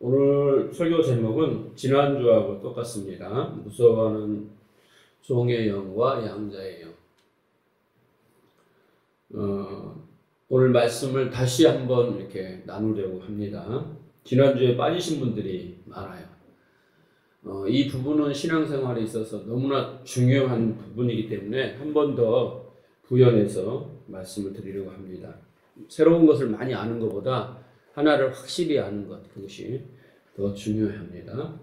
오늘 설교 제목은 지난주하고 똑같습니다. 무서워하는 종의 영과 양자의 영. 오늘 말씀을 다시 한번 이렇게 나누려고 합니다. 지난주에 빠지신 분들이 많아요. 이 부분은 신앙생활에 있어서 너무나 중요한 부분이기 때문에 한 번 더 부연해서 말씀을 드리려고 합니다. 새로운 것을 많이 아는 것보다 하나를 확실히 아는 것, 그것이 더 중요합니다.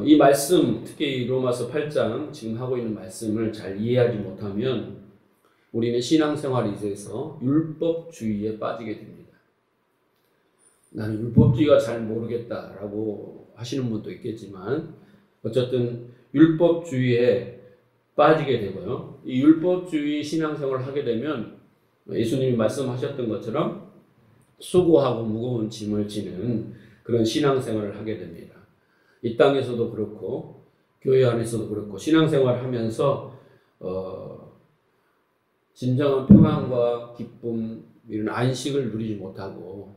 이 말씀, 특히 로마서 8장 지금 하고 있는 말씀을 잘 이해하지 못하면 우리는 신앙생활에 있어서 율법주의에 빠지게 됩니다. 나는 율법주의가 잘 모르겠다라고 하시는 분도 있겠지만 어쨌든 율법주의에 빠지게 되고요. 이 율법주의 신앙생활을 하게 되면 예수님이 말씀하셨던 것처럼 수고하고 무거운 짐을 지는 그런 신앙생활을 하게 됩니다. 이 땅에서도 그렇고 교회 안에서도 그렇고 신앙생활을 하면서 진정한 평안과 기쁨, 이런 안식을 누리지 못하고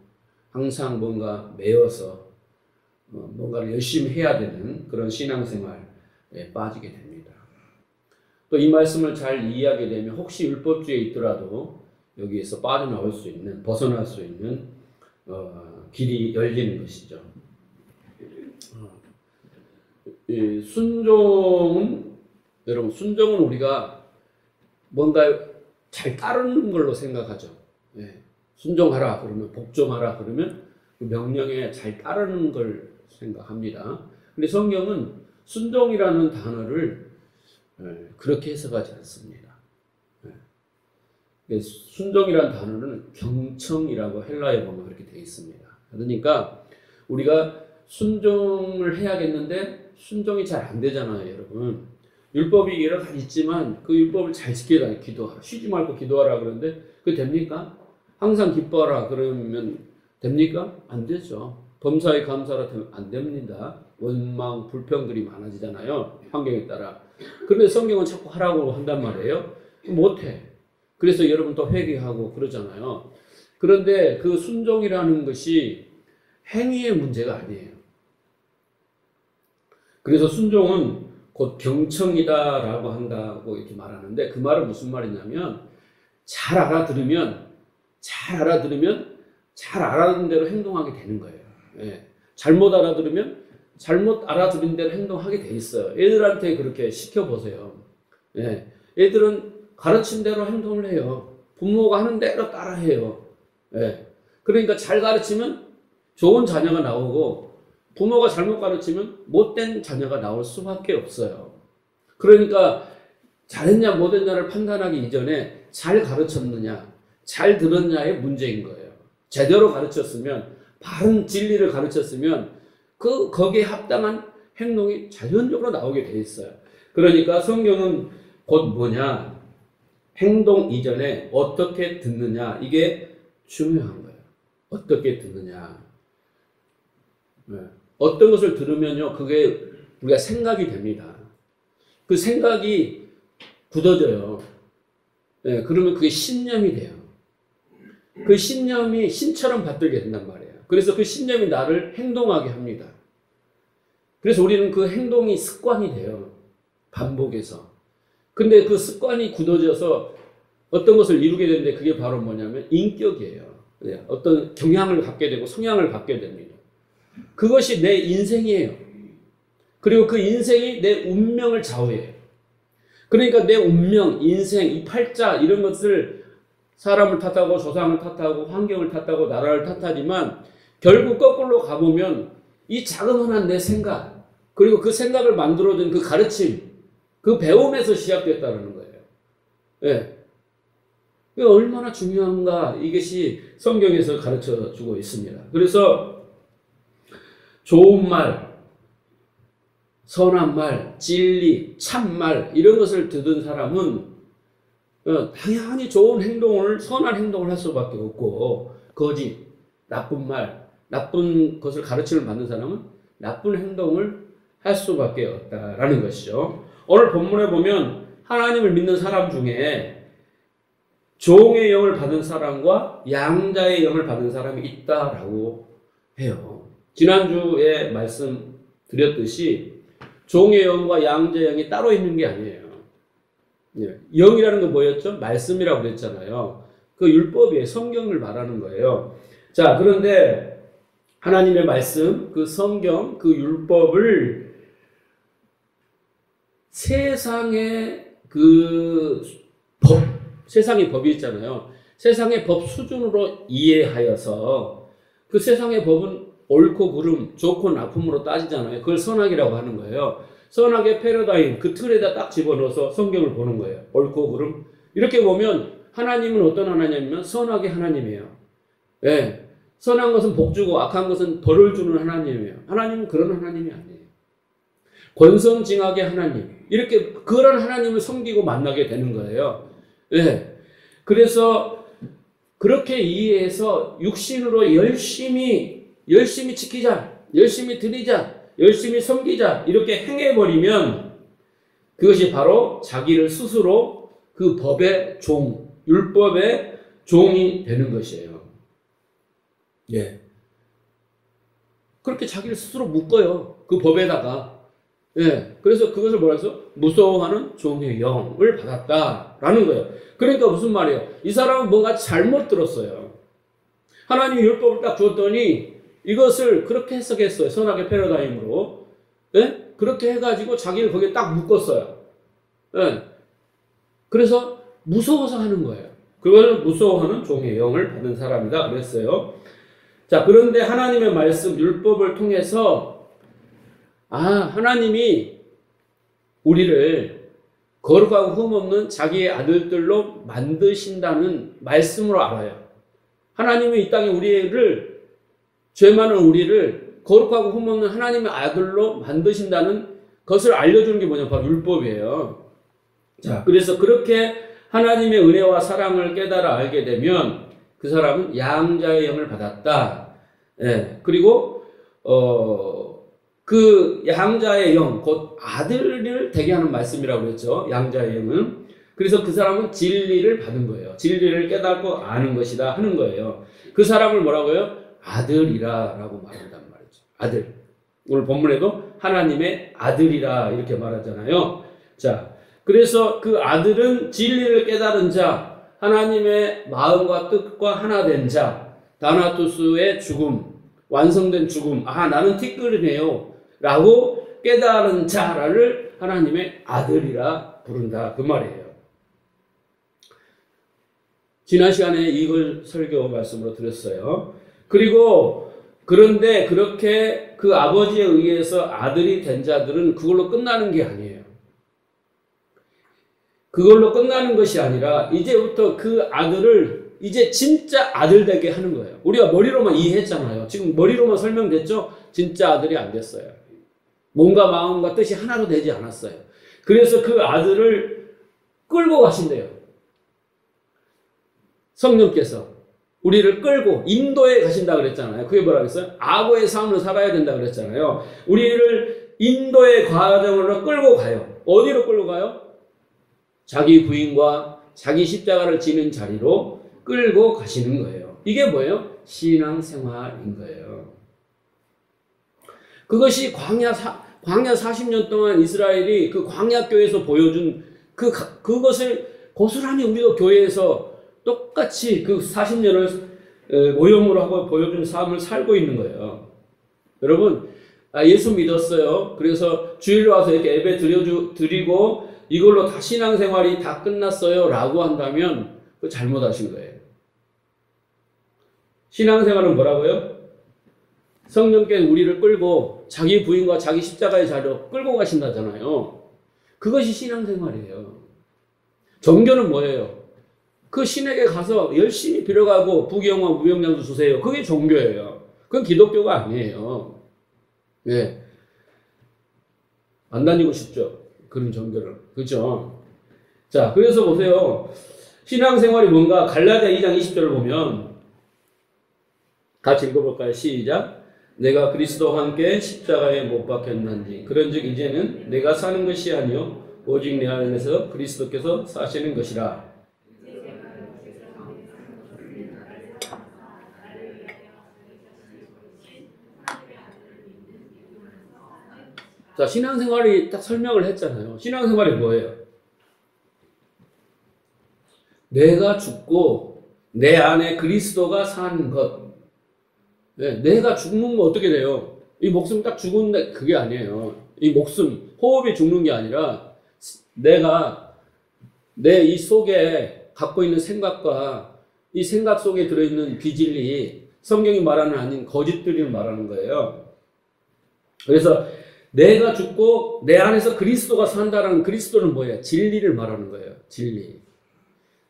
항상 뭔가 매여서 뭔가를 열심히 해야 되는 그런 신앙생활에 빠지게 됩니다. 또 이 말씀을 잘 이해하게 되면 혹시 율법주의에 있더라도 여기에서 빠져나올 수 있는, 벗어날 수 있는 길이 열리는 것이죠. 순종은, 여러분, 순종은 우리가 뭔가 잘 따르는 걸로 생각하죠. 순종하라 그러면, 복종하라 그러면 그 명령에 잘 따르는 걸 생각합니다. 근데 성경은 순종이라는 단어를 그렇게 해석하지 않습니다. 순종이라는 단어는 경청이라고 헬라에 보면 그렇게 되어 있습니다. 그러니까 우리가 순종을 해야겠는데 순종이 잘 안 되잖아요, 여러분. 율법이 여러 가지 있지만 그 율법을 잘 지켜라, 기도하라, 쉬지 말고 기도하라 그러는데 그게 됩니까? 항상 기뻐하라 그러면 됩니까? 안 되죠. 범사에 감사하라 안 됩니다. 원망, 불평들이 많아지잖아요, 환경에 따라. 그런데 성경은 자꾸 하라고 한단 말이에요. 못해. 그래서 여러분 또 회개하고 그러잖아요. 그런데 그 순종이라는 것이 행위의 문제가 아니에요. 그래서 순종은 곧 경청이다라고 한다고 이렇게 말하는데 그 말은 무슨 말이냐면 잘 알아들으면 잘 알아듣는 대로 행동하게 되는 거예요. 잘못 알아들으면 잘못 알아들은 대로 행동하게 돼 있어요. 애들한테 그렇게 시켜보세요. 애들은 가르친 대로 행동을 해요. 부모가 하는 대로 따라해요. 그러니까 잘 가르치면 좋은 자녀가 나오고 부모가 잘못 가르치면 못된 자녀가 나올 수밖에 없어요. 그러니까 잘했냐 못했냐를 판단하기 이전에 잘 가르쳤느냐 잘 들었냐의 문제인 거예요. 제대로 가르쳤으면 바른 진리를 가르쳤으면 거기에 합당한 행동이 자연적으로 나오게 돼 있어요. 그러니까 성경은 곧 뭐냐, 행동 이전에 어떻게 듣느냐, 이게 중요한 거예요. 어떻게 듣느냐. 어떤 것을 들으면요, 그게 우리가 생각이 됩니다. 그 생각이 굳어져요. 그러면 그게 신념이 돼요. 그 신념이 신처럼 받들게 된단 말이에요. 그래서 그 신념이 나를 행동하게 합니다. 그래서 우리는 그 행동이 습관이 돼요. 반복해서. 근데 그 습관이 굳어져서 어떤 것을 이루게 되는데 그게 바로 뭐냐면 인격이에요. 어떤 경향을 갖게 되고 성향을 갖게 됩니다. 그것이 내 인생이에요. 그리고 그 인생이 내 운명을 좌우해요. 그러니까 내 운명, 인생, 이 팔자 이런 것을 사람을 탓하고 조상을 탓하고 환경을 탓하고 나라를 탓하지만 결국 거꾸로 가보면 이 자그마한 내 생각 그리고 그 생각을 만들어준 그 가르침 그 배움에서 시작됐다는 거예요. 그게 얼마나 중요한가 이것이 성경에서 가르쳐 주고 있습니다. 그래서 좋은 말, 선한 말, 진리, 참말 이런 것을 듣는 사람은 당연히 좋은 행동을, 선한 행동을 할 수밖에 없고 거짓, 나쁜 말, 나쁜 것을 가르침을 받는 사람은 나쁜 행동을 할 수밖에 없다라는 것이죠. 오늘 본문에 보면 하나님을 믿는 사람 중에 종의 영을 받은 사람과 양자의 영을 받은 사람이 있다라고 해요. 지난주에 말씀드렸듯이 종의 영과 양자의 영이 따로 있는 게 아니에요. 영이라는 건 뭐였죠? 말씀이라고 그랬잖아요. 그 율법이에요. 성경을 말하는 거예요. 자, 그런데 하나님의 말씀, 그 성경, 그 율법을 세상의 그 법, 세상의 법이 있잖아요. 세상의 법 수준으로 이해하여서 그 세상의 법은 옳고 그름, 좋고 나쁨으로 따지잖아요. 그걸 선악이라고 하는 거예요. 선악의 패러다임, 그 틀에다 딱 집어넣어서 성경을 보는 거예요. 옳고 그름. 이렇게 보면 하나님은 어떤 하나님이면 선악의 하나님이에요. 예. 선한 것은 복 주고 악한 것은 벌을 주는 하나님이에요. 하나님은 그런 하나님이 아니에요. 권선징악의 하나님. 이렇게 그런 하나님을 섬기고 만나게 되는 거예요. 예. 그래서 그렇게 이해해서 육신으로 열심히 지키자, 열심히 드리자, 열심히 섬기자 이렇게 행해버리면 그것이 바로 자기를 스스로 그 법의 종, 율법의 종이 되는 것이에요. 예. 그렇게 자기를 스스로 묶어요. 그 법에다가. 예. 그래서 그것을 뭐라 해서 무서워하는 종의 영을 받았다라는 거예요. 그러니까 무슨 말이에요? 이 사람은 뭔가 잘못 들었어요. 하나님이 율법을 딱 줬더니 이것을 그렇게 해석했어요. 선악의 패러다임으로. 예? 그렇게 해가지고 자기를 거기에 딱 묶었어요. 예. 그래서 무서워서 하는 거예요. 그걸 무서워하는 종의 영을 받은 사람이다 그랬어요. 자, 그런데 하나님의 말씀, 율법을 통해서 하나님이 우리를 거룩하고 흠없는 자기의 아들들로 만드신다는 말씀으로 알아요. 하나님이 이 땅에 우리를, 죄 많은 우리를 거룩하고 흠없는 하나님의 아들로 만드신다는 것을 알려주는 게 뭐냐? 바로 율법이에요. 자, 그래서 그렇게 하나님의 은혜와 사랑을 깨달아 알게 되면 그 사람은 양자의 영을 받았다. 예. 그리고, 그 양자의 영, 곧 아들을 되게 하는 말씀이라고 했죠. 양자의 영은. 그래서 그 사람은 진리를 받은 거예요. 진리를 깨닫고 아는 것이다 하는 거예요. 그 사람을 뭐라고요? 아들이라 라고 말한단 말이죠. 아들. 오늘 본문에도 하나님의 아들이라 이렇게 말하잖아요. 자, 그래서 그 아들은 진리를 깨달은 자, 하나님의 마음과 뜻과 하나 된 자, 다나투스의 죽음, 완성된 죽음, 나는 티끌이네요 라고 깨달은 자를 하나님의 아들이라 부른다 그 말이에요. 지난 시간에 이걸 설교 말씀으로 드렸어요. 그리고 그런데 그렇게 그 아버지에 의해서 아들이 된 자들은 그걸로 끝나는 게 아니에요. 그걸로 끝나는 것이 아니라 이제부터 그 아들을 이제 진짜 아들 되게 하는 거예요. 우리가 머리로만 이해했잖아요. 지금 머리로만 설명됐죠? 진짜 아들이 안 됐어요. 몸과 마음과 뜻이 하나도 되지 않았어요. 그래서 그 아들을 끌고 가신대요. 성령께서 우리를 끌고 인도에 가신다 그랬잖아요. 그게 뭐라고 했어요? 악어의 삶을 살아야 된다 그랬잖아요. 우리를 인도의 과정으로 끌고 가요. 어디로 끌고 가요? 자기 부인과 자기 십자가를 지는 자리로 끌고 가시는 거예요. 이게 뭐예요? 신앙생활인 거예요. 그것이 광야 40년 동안 이스라엘이 그 광야교회에서 보여준 그것을 고스란히 우리도 교회에서 똑같이 그 40년을 모형으로 하고 보여준 삶을 살고 있는 거예요. 여러분, 예수 믿었어요. 그래서 주일로 와서 이렇게 예배 드리고 이걸로 다 신앙생활이 다 끝났어요 라고 한다면 그거 잘못하신 거예요. 신앙생활은 뭐라고요? 성령께서 우리를 끌고 자기 부인과 자기 십자가의 자리로 끌고 가신다잖아요. 그것이 신앙생활이에요. 종교는 뭐예요? 그 신에게 가서 열심히 빌어가고 부귀영화 무병장수 주세요. 그게 종교예요. 그건 기독교가 아니에요. 네. 안 다니고 싶죠? 그런 종교를. 그죠? 자, 그래서 보세요. 신앙생활이 뭔가 갈라디아 2장 20절을 보면 같이 읽어볼까요? 시작. 내가 그리스도와 함께 십자가에 못 박혔나니 그런즉 이제는 내가 사는 것이 아니요 오직 내 안에서 그리스도께서 사시는 것이라. 자, 신앙생활이 딱 설명을 했잖아요. 신앙생활이 뭐예요? 내가 죽고 내 안에 그리스도가 사는 것. 네, 내가 죽는 거 어떻게 돼요? 이 목숨 딱 죽은데 그게 아니에요. 이 목숨, 호흡이 죽는 게 아니라 내가 내 이 속에 갖고 있는 생각과 이 생각 속에 들어있는 비진리, 성경이 말하는 아닌 거짓들을 말하는 거예요. 그래서 내가 죽고 내 안에서 그리스도가 산다는 그리스도는 뭐예요? 진리를 말하는 거예요. 진리.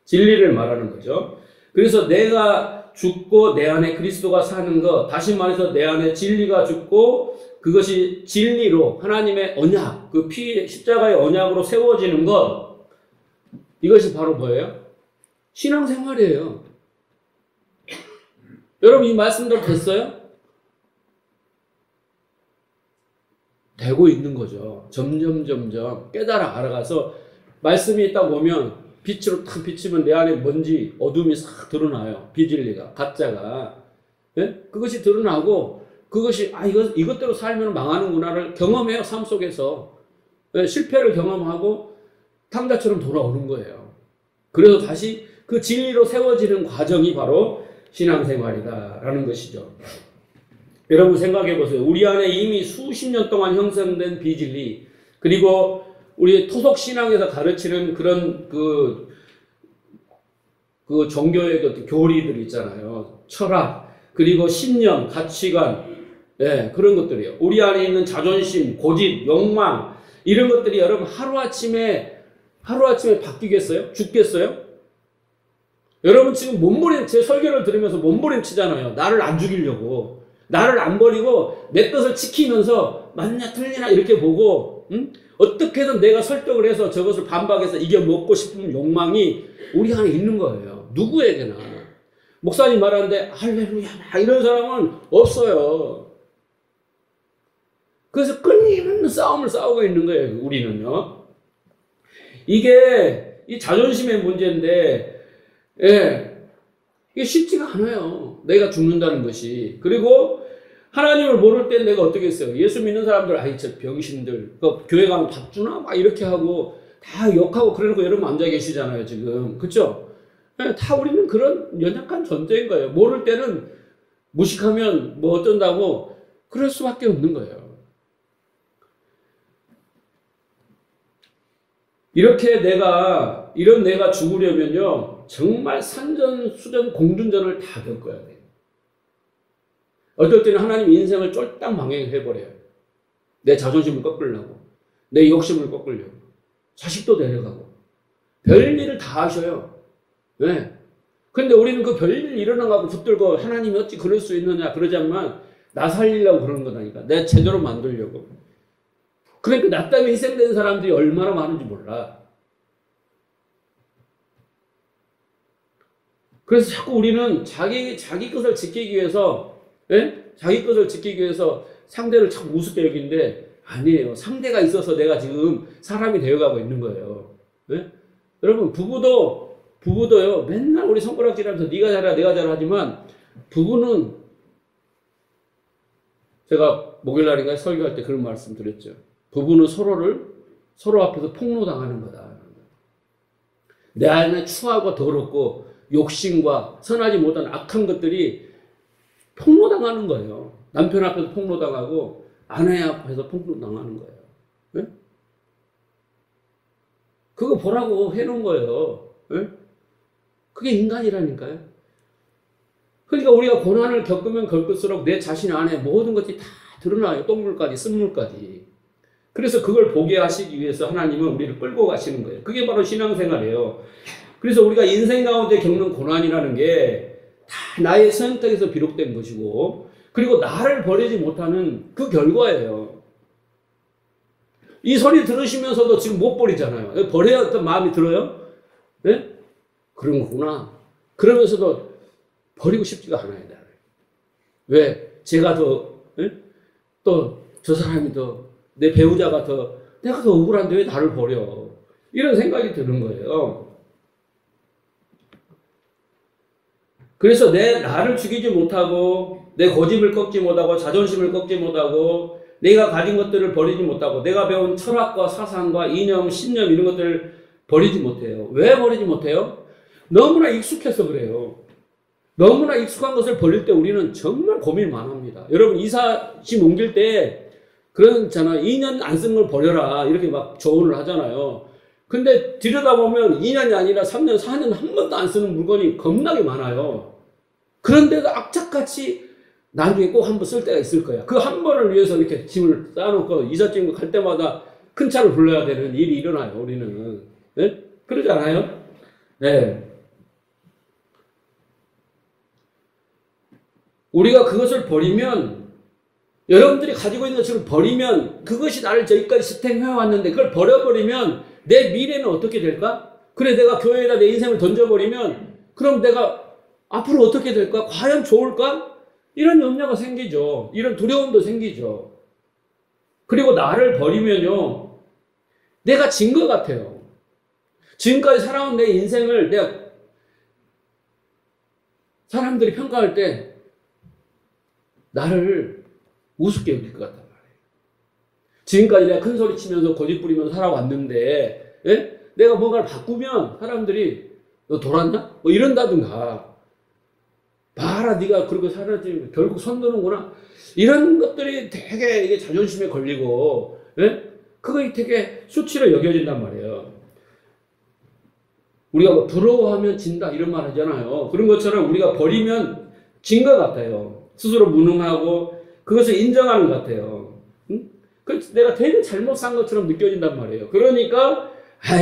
진리를 말하는 거죠. 그래서 내가 죽고 내 안에 그리스도가 사는 것, 다시 말해서 내 안에 진리가 죽고 그것이 진리로 하나님의 언약, 그 피 십자가의 언약으로 세워지는 것, 이것이 바로 뭐예요? 신앙생활이에요. 여러분 이 말씀대로 됐어요? 되고 있는 거죠. 점점 깨달아 알아가서 말씀이 딱 오면 빛으로 탁 비치면 내 안에 먼지, 어둠이 싹 드러나요. 비진리가, 가짜가. 예? 그것이 드러나고 그것이 이것대로 살면 망하는구나를 경험해요. 삶 속에서. 예? 실패를 경험하고 탕자처럼 돌아오는 거예요. 그래서 다시 그 진리로 세워지는 과정이 바로 신앙생활이다라는 것이죠. 여러분 생각해 보세요. 우리 안에 이미 수십 년 동안 형성된 비진리, 그리고 우리 토속 신앙에서 가르치는 그런 그 종교의 그 교리들 있잖아요. 철학, 그리고 신념, 가치관, 예, 그런 것들이요. 우리 안에 있는 자존심, 고집, 욕망, 이런 것들이 여러분 하루아침에 바뀌겠어요? 죽겠어요? 여러분 지금 몸부림, 제 설교를 들으면서 몸부림치잖아요. 나를 안 죽이려고. 나를 안 버리고 내 뜻을 지키면서 맞냐 틀리나 이렇게 보고, 응? 어떻게든 내가 설득을 해서 저것을 반박해서 이겨먹고 싶은 욕망이 우리 안에 있는 거예요. 누구에게나. 목사님 말하는데 할렐루야 이런 사람은 없어요. 그래서 끊임없는 싸움을 싸우고 있는 거예요. 우리는요. 이게 이 자존심의 문제인데, 예, 이게 쉽지가 않아요. 내가 죽는다는 것이. 그리고 하나님을 모를 때 내가 어떻게 했어요? 예수 믿는 사람들, 아이, 저 병신들, 교회 가면 밥 주나? 막 이렇게 하고, 다 욕하고 그러고 여러분 앉아 계시잖아요, 지금. 그쵸? 예, 다 우리는 그런 연약한 존재인 거예요. 모를 때는 무식하면 뭐 어쩐다고 그럴 수밖에 없는 거예요. 이렇게 이런 내가 죽으려면요, 정말 산전, 수전, 공중전을 다 겪어야 돼요. 어떨 때는 하나님 인생을 쫄딱 망해버려요. 내 자존심을 꺾으려고, 내 욕심을 꺾으려고, 자식도 데려가고, 별일을 다 하셔요. 네. 근데 우리는 그 별일 일어나가고 붙들고 하나님이 어찌 그럴 수 있느냐 그러자면 나 살리려고 그러는 거다니까. 내 제대로 만들려고. 그러니까 나 때문에 희생된 사람들이 얼마나 많은지 몰라. 그래서 자꾸 우리는 자기 것을 지키기 위해서, 예? 자기 것을 지키기 위해서 상대를 참 우습게 여기는데 아니에요. 상대가 있어서 내가 지금 사람이 되어가고 있는 거예요. 예? 여러분 부부도요. 맨날 우리 손가락질하면서 네가 잘해 내가 잘해 하지만 부부는 제가 목요일날인가 설교할 때 그런 말씀 드렸죠. 부부는 서로 앞에서 폭로당하는 거다. 내 안에 추하고 더럽고 욕심과 선하지 못한 악한 것들이 폭로당하는 거예요. 남편 앞에서 폭로당하고 아내 앞에서 폭로당하는 거예요. 네? 그거 보라고 해놓은 거예요. 네? 그게 인간이라니까요. 그러니까 우리가 고난을 겪으면 겪을수록 내 자신 안에 모든 것이 다 드러나요. 똥물까지 쓴물까지. 그래서 그걸 보게 하시기 위해서 하나님은 우리를 끌고 가시는 거예요. 그게 바로 신앙생활이에요. 그래서 우리가 인생 가운데 겪는 고난이라는 게 다 나의 선택에서 비롯된 것이고, 그리고 나를 버리지 못하는 그 결과예요. 이 소리 들으시면서도 지금 못 버리잖아요. 버려야 어떤 마음이 들어요? 네? 그런 거구나. 그러면서도 버리고 싶지가 않아요. 나를. 왜? 제가 더, 또 저 사람이 더, 내 배우자가 더, 내가 더 억울한데 왜 나를 버려? 이런 생각이 드는 거예요. 그래서 나를 죽이지 못하고, 내 고집을 꺾지 못하고, 자존심을 꺾지 못하고, 내가 가진 것들을 버리지 못하고 내가 배운 철학과 사상과 이념, 신념 이런 것들을 버리지 못해요. 왜 버리지 못해요? 너무나 익숙해서 그래요. 너무나 익숙한 것을 버릴 때 우리는 정말 고민 많합니다. 여러분 이사짐 옮길 때 그러잖아. 2년 안 쓴 걸 버려라 이렇게 막 조언을 하잖아요. 근데 들여다보면 2년이 아니라 3년, 4년 한 번도 안 쓰는 물건이 겁나게 많아요. 그런데도 악착같이 나중에 꼭 한 번 쓸 때가 있을 거야. 그 한 번을 위해서 이렇게 짐을 쌓아놓고 이삿짐 갈 때마다 큰 차를 불러야 되는 일이 일어나요. 우리는. 네? 그러지 않아요? 네. 우리가 그것을 버리면 여러분들이 가지고 있는 것을 버리면 그것이 나를 저기까지 스탱해 왔는데 그걸 버려버리면 내 미래는 어떻게 될까? 그래 내가 교회에다 내 인생을 던져버리면 그럼 내가 앞으로 어떻게 될까? 과연 좋을까? 이런 염려가 생기죠. 이런 두려움도 생기죠. 그리고 나를 버리면요 내가 진 것 같아요. 지금까지 살아온 내 인생을 내가 사람들이 평가할 때 나를 우습게 여길 것 같단 말이에요. 지금까지 내가 큰 소리 치면서 고집 부리면서 살아왔는데 예? 내가 뭔가를 바꾸면 사람들이 너 돌았나? 뭐 이런다든가 봐라 네가 그렇게 살았지 결국 손드는구나 이런 것들이 되게 이게 자존심에 걸리고 예? 그거 되게 수치로 여겨진단 말이에요. 우리가 뭐 부러워하면 진다 이런 말 하잖아요. 그런 것처럼 우리가 버리면 진 것 같아요. 스스로 무능하고 그것을 인정하는 것 같아요. 응? 내가 되게 잘못 산 것처럼 느껴진단 말이에요. 그러니까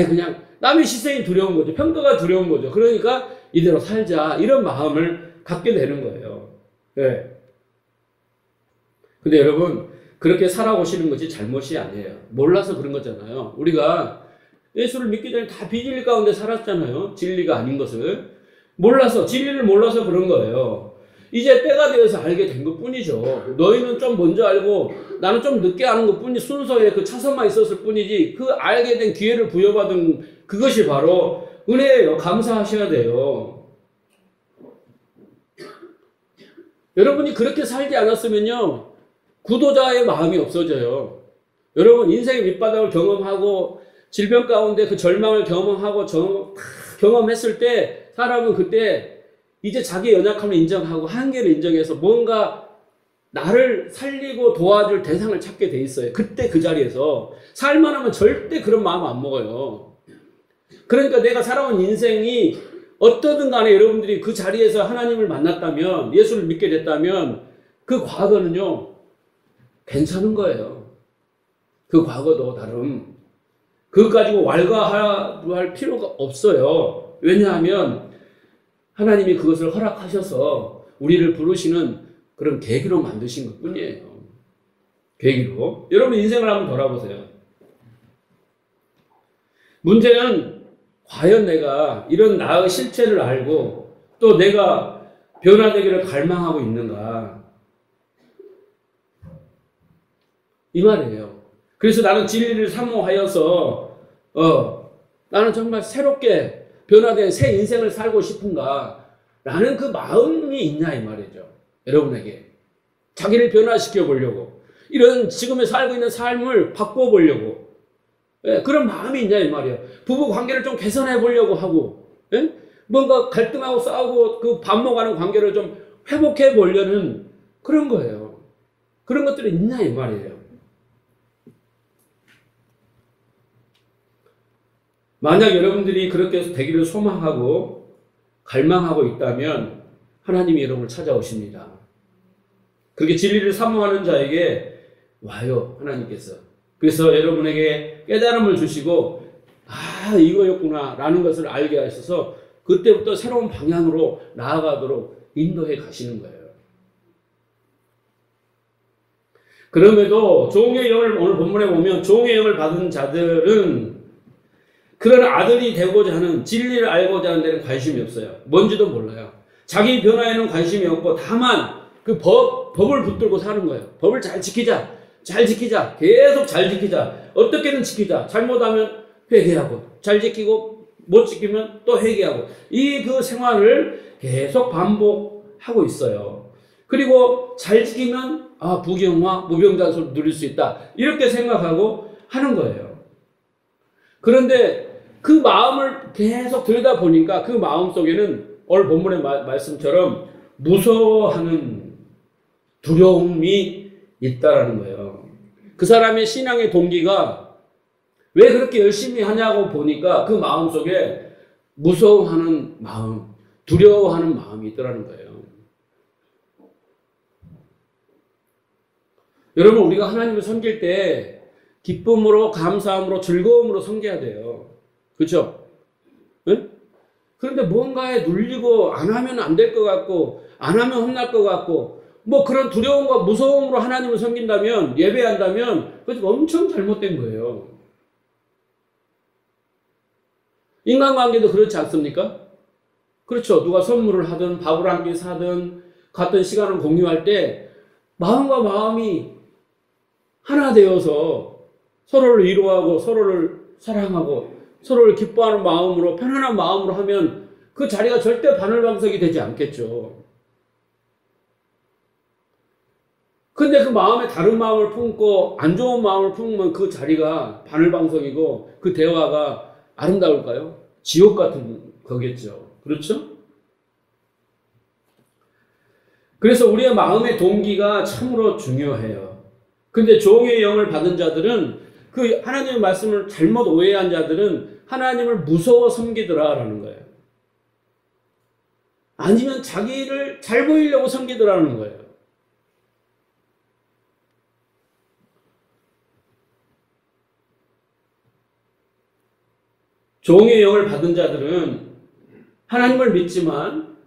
그냥 남의 시선이 두려운 거죠. 평가가 두려운 거죠. 그러니까 이대로 살자 이런 마음을 갖게 되는 거예요. 네. 근데 여러분 그렇게 살아오시는 것이 잘못이 아니에요. 몰라서 그런 거잖아요. 우리가 예수를 믿기 전에 다 비진리 가운데 살았잖아요. 진리가 아닌 것을 몰라서 진리를 몰라서 그런 거예요. 이제 때가 되어서 알게 된 것 뿐이죠. 너희는 좀 먼저 알고 나는 좀 늦게 아는 것 뿐이 순서에 그 차선만 있었을 뿐이지 그 알게 된 기회를 부여받은 그것이 바로 은혜예요. 감사하셔야 돼요. 여러분이 그렇게 살지 않았으면요 구도자의 마음이 없어져요. 여러분 인생의 밑바닥을 경험하고 질병 가운데 그 절망을 경험하고 경험했을 때 사람은 그때 이제 자기의 연약함을 인정하고 한계를 인정해서 뭔가 나를 살리고 도와줄 대상을 찾게 돼 있어요. 그때 그 자리에서 살만 하면 절대 그런 마음 안 먹어요. 그러니까 내가 살아온 인생이 어떠든 간에 여러분들이 그 자리에서 하나님을 만났다면 예수를 믿게 됐다면 그 과거는요 괜찮은 거예요. 그 과거도 나름 그거 가지고 왈가할 필요가 없어요. 왜냐하면 하나님이 그것을 허락하셔서 우리를 부르시는 그런 계기로 만드신 것 뿐이에요. 계기로. 여러분 인생을 한번 돌아보세요. 문제는 과연 내가 이런 나의 실체를 알고 또 내가 변화되기를 갈망하고 있는가 이 말이에요. 그래서 나는 진리를 사모하여서 나는 정말 새롭게 변화된 새 인생을 살고 싶은가 라는 그 마음이 있냐 이 말이죠. 여러분에게 자기를 변화시켜 보려고 이런 지금에 살고 있는 삶을 바꿔보려고 그런 마음이 있냐 이 말이에요. 부부 관계를 좀 개선해 보려고 하고 뭔가 갈등하고 싸우고 그 반목하는 관계를 좀 회복해 보려는 그런 거예요. 그런 것들이 있냐 이 말이에요. 만약 여러분들이 그렇게 되기를 소망하고 갈망하고 있다면 하나님이 여러분을 찾아오십니다. 그렇게 진리를 사모하는 자에게 와요 하나님께서. 그래서 여러분에게 깨달음을 주시고 이거였구나 라는 것을 알게 하셔서 그때부터 새로운 방향으로 나아가도록 인도해 가시는 거예요. 그럼에도 종의 영을 오늘 본문에 보면 종의 영을 받은 자들은 그런 아들이 되고자 하는 진리를 알고자 하는 데는 관심이 없어요. 뭔지도 몰라요. 자기 변화에는 관심이 없고 다만 그 법을 붙들고 사는 거예요. 법을 잘 지키자. 계속 잘 지키자. 어떻게든 지키자. 잘못하면 회개하고 잘 지키고 못 지키면 또 회개하고 그 생활을 계속 반복하고 있어요. 그리고 잘 지키면 부경화, 무병장수를 누릴 수 있다. 이렇게 생각하고 하는 거예요. 그런데 그 마음을 계속 들여다 보니까 그 마음 속에는 오늘 본문의 말씀처럼 무서워하는 두려움이 있다라는 거예요. 그 사람의 신앙의 동기가 왜 그렇게 열심히 하냐고 보니까 그 마음 속에 무서워하는 마음, 두려워하는 마음이 있더라는 거예요. 여러분, 우리가 하나님을 섬길 때 기쁨으로, 감사함으로, 즐거움으로 섬겨야 돼요. 그렇죠? 네? 그런데 뭔가에 눌리고 안 하면 안 될 것 같고 안 하면 혼날 것 같고 뭐 그런 두려움과 무서움으로 하나님을 섬긴다면, 예배한다면 그것이 엄청 잘못된 거예요. 인간관계도 그렇지 않습니까? 그렇죠. 누가 선물을 하든 밥을 한 끼 사든 같은 시간을 공유할 때 마음과 마음이 하나 되어서 서로를 위로하고 서로를 사랑하고 서로를 기뻐하는 마음으로, 편안한 마음으로 하면 그 자리가 절대 바늘방석이 되지 않겠죠. 근데 그 마음에 다른 마음을 품고 안 좋은 마음을 품으면 그 자리가 바늘방석이고 그 대화가 아름다울까요? 지옥 같은 거겠죠. 그렇죠? 그래서 우리의 마음의 동기가 참으로 중요해요. 근데 종의 영을 받은 자들은, 그 하나님의 말씀을 잘못 오해한 자들은 하나님을 무서워 섬기더라라는 거예요. 아니면 자기를 잘 보이려고 섬기더라는 거예요. 종의 영을 받은 자들은 하나님을 믿지만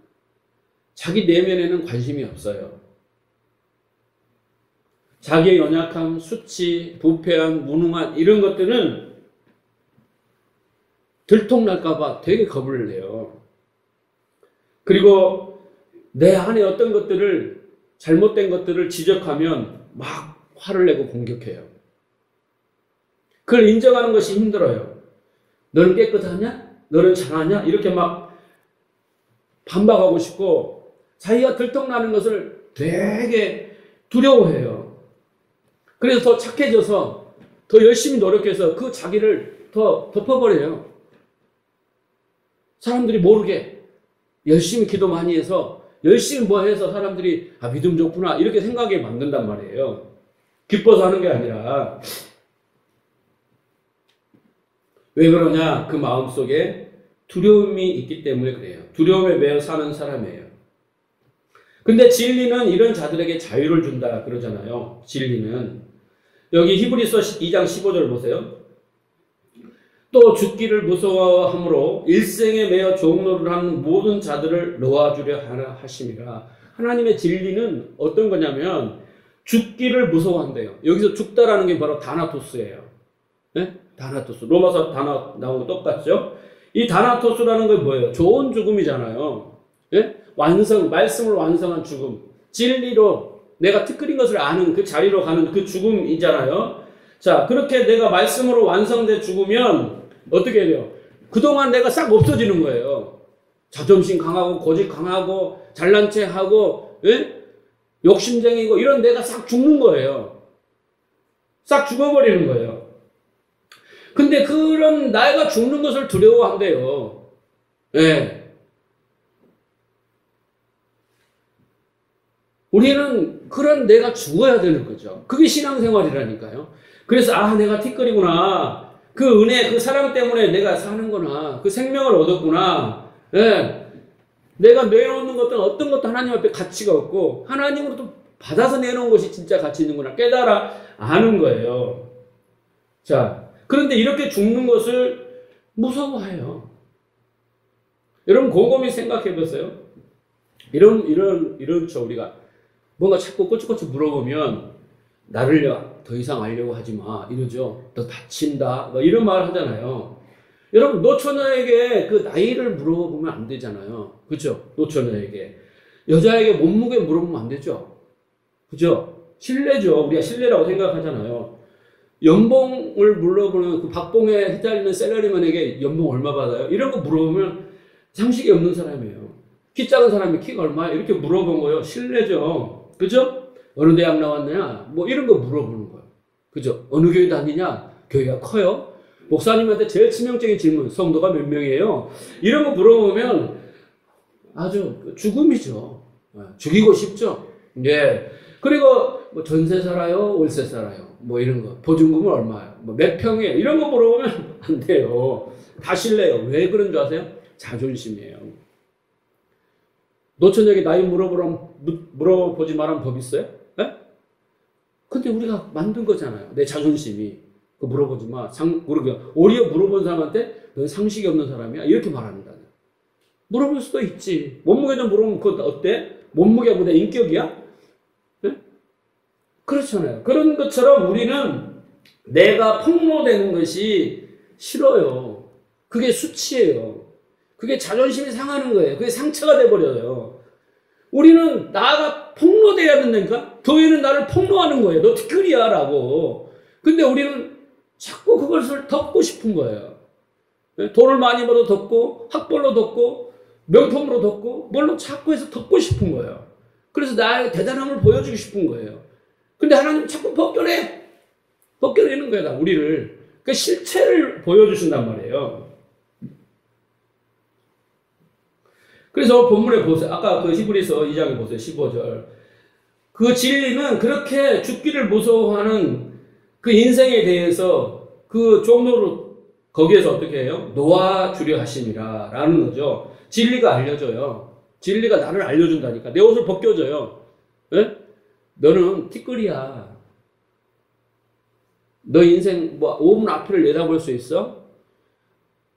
자기 내면에는 관심이 없어요. 자기의 연약함, 수치, 부패함, 무능한 이런 것들은 들통날까봐 되게 겁을 내요. 그리고 내 안에 어떤 것들을, 잘못된 것들을 지적하면 막 화를 내고 공격해요. 그걸 인정하는 것이 힘들어요. 너는 깨끗하냐? 너는 잘하냐? 이렇게 막 반박하고 싶고 자기가 들통나는 것을 되게 두려워해요. 그래서 더 착해져서 더 열심히 노력해서 그 자기를 더 덮어버려요. 사람들이 모르게 열심히 기도 많이 해서 열심히 뭐 해서 사람들이 믿음 좋구나 이렇게 생각하게 만든단 말이에요. 기뻐서 하는 게 아니라. 왜 그러냐? 그 마음속에 두려움이 있기 때문에 그래요. 두려움에 매여 사는 사람이에요. 근데 진리는 이런 자들에게 자유를 준다 그러잖아요. 진리는. 여기 히브리서 2장 15절 보세요. 또 죽기를 무서워함으로 일생에 매여 종노를 하는 모든 자들을 놓아주려 하심이라. 하나님의 진리는 어떤 거냐면 죽기를 무서워한대요. 여기서 죽다라는 게 바로 다나토스예요. 네? 다나토스. 로마서 다나 나오고 똑같죠? 이 다나토스라는 건 뭐예요? 좋은 죽음이잖아요. 네? 완성, 말씀을 완성한 죽음. 진리로 내가 특끓인 것을 아는 그 자리로 가는 그 죽음이잖아요. 자, 그렇게 내가 말씀으로 완성돼 죽으면 어떻게 돼요? 그동안 내가 싹 없어지는 거예요. 자존심 강하고 고집 강하고 잘난 체 하고 욕심쟁이고 이런 내가 싹 죽는 거예요. 싹 죽어버리는 거예요. 근데 그런 나이가 죽는 것을 두려워한대요. 예. 우리는 그런 내가 죽어야 되는 거죠. 그게 신앙생활이라니까요. 그래서 내가 티끌이구나. 그 은혜, 그 사랑 때문에 내가 사는구나. 그 생명을 얻었구나. 예. 내가 내놓는 것들은 어떤 것도 하나님 앞에 가치가 없고 하나님으로부터 받아서 내놓은 것이 진짜 가치 있는구나. 깨달아 아는 거예요. 자, 그런데 이렇게 죽는 것을 무서워해요. 여러분 곰곰이 생각해 보세요. 이런죠. 우리가 뭔가 자꾸 꼬치꼬치 물어보면 나를 더 이상 알려고 하지 마 이러죠. 너 다친다 뭐 이런 말 하잖아요. 여러분 노처녀에게 그 나이를 물어보면 안 되잖아요. 그렇죠? 노처녀에게. 여자에게 몸무게 물어보면 안 되죠. 그죠? 신뢰죠. 우리가 신뢰라고 생각하잖아요. 연봉을 물어보는 그 박봉에 휘달리는 셀러리맨에게 연봉 얼마 받아요? 이런 거 물어보면 상식이 없는 사람이에요. 키 작은 사람이 키가 얼마야? 이렇게 물어본 거예요. 신뢰죠. 그죠? 어느 대학 나왔느냐? 뭐 이런 거 물어보는 거예요. 그죠? 어느 교회 다니냐? 교회가 커요? 목사님한테 제일 치명적인 질문, 성도가 몇 명이에요? 이런 거 물어보면 아주 죽음이죠. 죽이고 싶죠. 예. 그리고 뭐 전세 살아요? 월세 살아요? 뭐 이런 거. 보증금은 얼마예요? 뭐 몇 평이에요? 이런 거 물어보면 안 돼요. 다 실례요. 왜 그런 줄 아세요? 자존심이에요. 노처녀에게 나이 물어보지 말라는 법 있어요? 예? 근데 우리가 만든 거잖아요. 내 자존심이. 그 물어보지 마. 오히려 물어본 사람한테 넌 상식이 없는 사람이야. 이렇게 말합니다. 물어볼 수도 있지. 몸무게 좀 물어보면 그거 어때? 몸무게가 내 인격이야? 네? 그렇잖아요. 그런 것처럼 우리는 내가 폭로되는 것이 싫어요. 그게 수치예요. 그게 자존심이 상하는 거예요. 그게 상처가 돼버려요. 우리는 나가 폭로돼야 된다니까? 교회는 나를 폭로하는 거예요. 너 티끌이야 라고. 근데 우리는 자꾸 그것을 덮고 싶은 거예요. 돈을 많이 벌어 덮고, 학벌로 덮고, 명품으로 덮고, 뭘로 자꾸 해서 덮고 싶은 거예요. 그래서 나의 대단함을 보여주고 싶은 거예요. 근데 하나님 자꾸 벗겨내! 벗겨내는 거야, 우리를. 그 실체를 보여주신단 말이에요. 그래서 본문에 보세요. 아까 그 히브리서 2장에 보세요. 15절. 그 진리는 그렇게 죽기를 무서워하는 그 인생에 대해서 그 종로로 거기에서 어떻게 해요? 놓아주려 하심이라 라는 거죠. 진리가 알려줘요. 진리가 나를 알려준다니까. 내 옷을 벗겨줘요. 에? 너는 티끌이야. 너 인생 뭐 5분 앞을 내다볼 수 있어?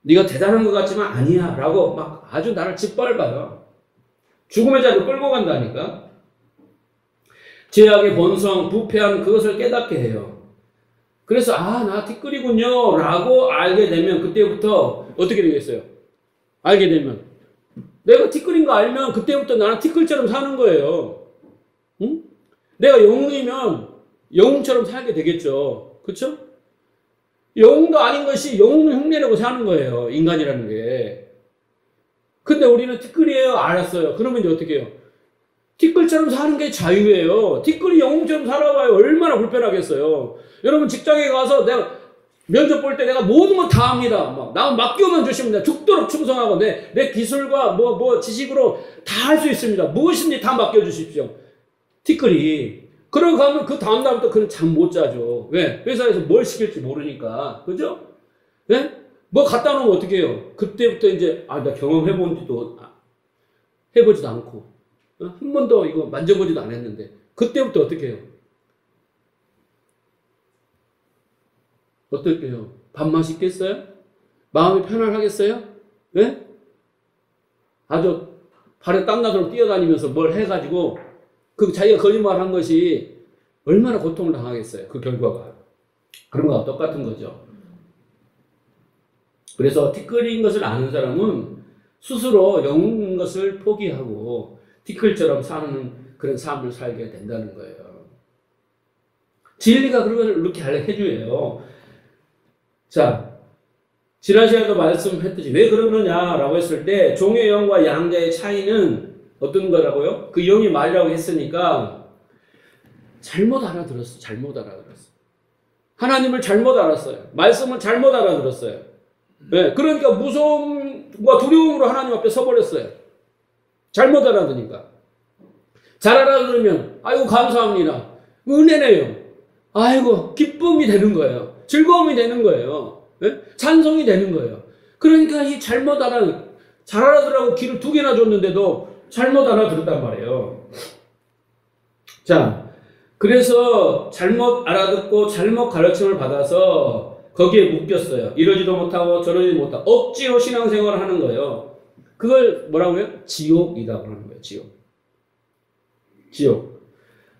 네가 대단한 것 같지만 아니야 라고 막 아주 나를 짓밟아요. 죽음의 자리로 끌고 간다니까. 죄악의 본성, 부패한 그것을 깨닫게 해요. 그래서 나 티끌이군요 라고 알게 되면 그때부터 어떻게 되겠어요? 알게 되면 내가 티끌인 거 알면 그때부터 나는 티끌처럼 사는 거예요. 응? 내가 영웅이면 영웅처럼 살게 되겠죠. 그쵸? 영웅도 아닌 것이 영웅을 흉내내고 사는 거예요. 인간이라는 게. 근데 우리는 티끌이에요. 알았어요. 그러면 이제 어떻게 해요? 티끌처럼 사는 게 자유예요. 티끌이 영웅처럼 살아봐요. 얼마나 불편하겠어요. 여러분 직장에 가서 내가 면접 볼 때 내가 모든 걸 다 합니다. 나 맡겨만 주시면 내가 죽도록 충성하고 내 기술과 지식으로 다 할 수 있습니다. 무엇인지 다 맡겨주십시오. 티끌이. 그러고 가면 그 다음날부터 그는 잠 못 자죠. 왜? 회사에서 뭘 시킬지 모르니까. 그죠? 네? 뭐 갖다 놓으면 어떻게 해요? 그때부터 이제, 나 경험해보지도 않고, 한 번도 이거 만져보지도 않았는데, 그때부터 어떻게 해요? 어떻게 해요? 밥 맛있겠어요? 마음이 편안하겠어요? 네? 아주 발에 땀나도록 뛰어다니면서 뭘 해가지고, 그 자기가 거짓말 한 것이 얼마나 고통을 당하겠어요. 그 결과가. 그런 거와 똑같은 거죠. 그래서 티끌인 것을 아는 사람은 스스로 영웅인 것을 포기하고 티끌처럼 사는 그런 삶을 살게 된다는 거예요. 진리가 그걸 이렇게 해줘요. 자, 지난 시간에도 말씀했듯이 왜 그러느냐라고 했을 때 종의 영과 양자의 차이는 어떤 거라고요? 그 영이 말이라고 했으니까 잘못 알아들었어. 하나님을 잘못 알았어요. 말씀을 잘못 알아들었어요. 네, 그러니까 무서움과 두려움으로 하나님 앞에 서버렸어요. 잘못 알아들으니까. 잘 알아들으면 아이고 감사합니다. 은혜네요. 아이고 기쁨이 되는 거예요. 즐거움이 되는 거예요. 네? 찬송이 되는 거예요. 그러니까 이 잘 알아들으라고 귀를 2개나 줬는데도 잘못 알아들었단 말이에요. 자, 그래서 잘못 알아듣고 잘못 가르침을 받아서 거기에 묶였어요. 이러지도 못하고 저러지도 못하고 억지로 신앙생활을 하는 거예요. 그걸 뭐라고요? 지옥이라고 하는 거예요. 지옥.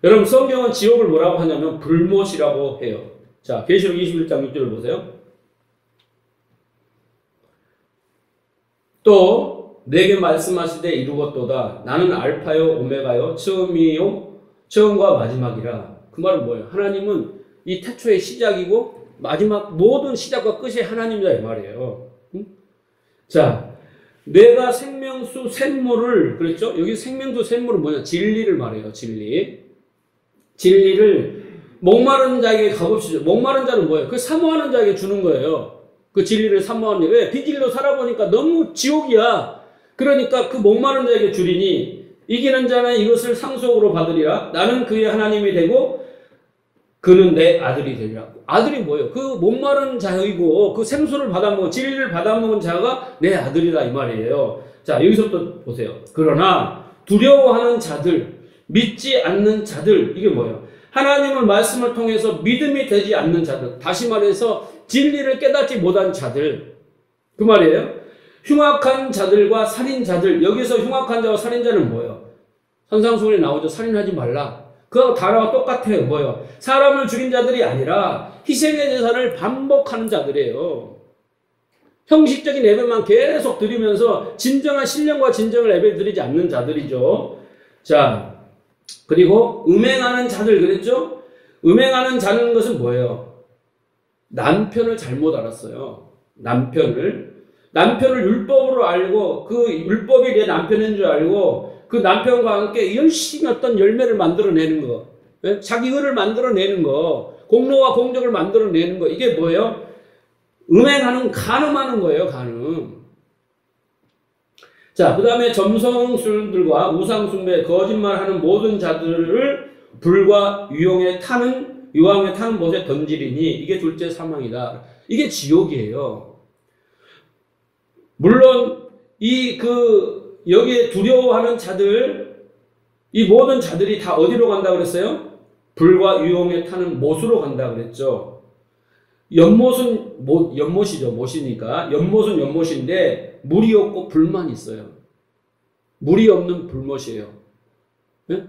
여러분 성경은 지옥을 뭐라고 하냐면 불못이라고 해요. 자, 계시록 21장 6절을 보세요. 또 내게 말씀하시되 이루었도다. 나는 알파요 오메가요 처음과 마지막이라. 그 말은 뭐예요? 하나님은 이 태초의 시작이고 마지막 모든 시작과 끝이 하나님이다 이 말이에요. 응? 자, 내가 생명수 샘물을 그랬죠? 여기 생명수 샘물은 뭐냐? 진리를 말해요. 진리. 진리를 목마른 자에게 값없이, 목마른 자는 뭐예요? 그 사모하는 자에게 주는 거예요. 그 진리를 사모하는, 왜? 비진리로 살아보니까 너무 지옥이야. 그러니까 그 목마른 자에게 주리니 이기는 자는 이것을 상속으로 받으리라. 나는 그의 하나님이 되고 그는 내 아들이 되리라. 아들이 뭐예요? 그 목마른 자이고 그 생수를 받아먹은, 진리를 받아먹은 자가 내 아들이다 이 말이에요. 자, 여기서부터 보세요. 그러나 두려워하는 자들, 믿지 않는 자들, 이게 뭐예요? 하나님의 말씀을 통해서 믿음이 되지 않는 자들, 다시 말해서 진리를 깨닫지 못한 자들, 그 말이에요. 흉악한 자들과 살인자들, 여기서 흉악한 자와 살인자는 뭐예요? 산상수훈에 나오죠. 살인하지 말라. 그 단어가 똑같아요. 뭐예요? 사람을 죽인 자들이 아니라 희생의 제사를 반복하는 자들이에요. 형식적인 예배만 계속 드리면서 진정한 신령과 진정을 예배 드리지 않는 자들이죠. 자, 그리고 음행하는 자들 그랬죠? 음행하는 자는 것은 뭐예요? 남편을 잘못 알았어요. 남편을 율법으로 알고 그 율법이 내 남편인 줄 알고 그 남편과 함께 열심히 어떤 열매를 만들어내는 거, 자기 의를 만들어내는 거, 공로와 공적을 만들어내는 거, 이게 뭐예요? 음행하는, 간음하는 거예요. 간음. 자, 그 다음에 점성술들과 우상숭배, 거짓말하는 모든 자들을 불과 유황에 타는 못에 던지리니 이게 둘째 사망이다. 이게 지옥이에요. 물론 여기에 두려워하는 자들, 이 모든 자들이 다 어디로 간다 그랬어요? 불과 유황에 타는 못으로 간다 그랬죠. 연못은 연못이죠. 못이니까 연못은 연못인데 물이 없고 불만 있어요. 물이 없는 불못이에요. 네?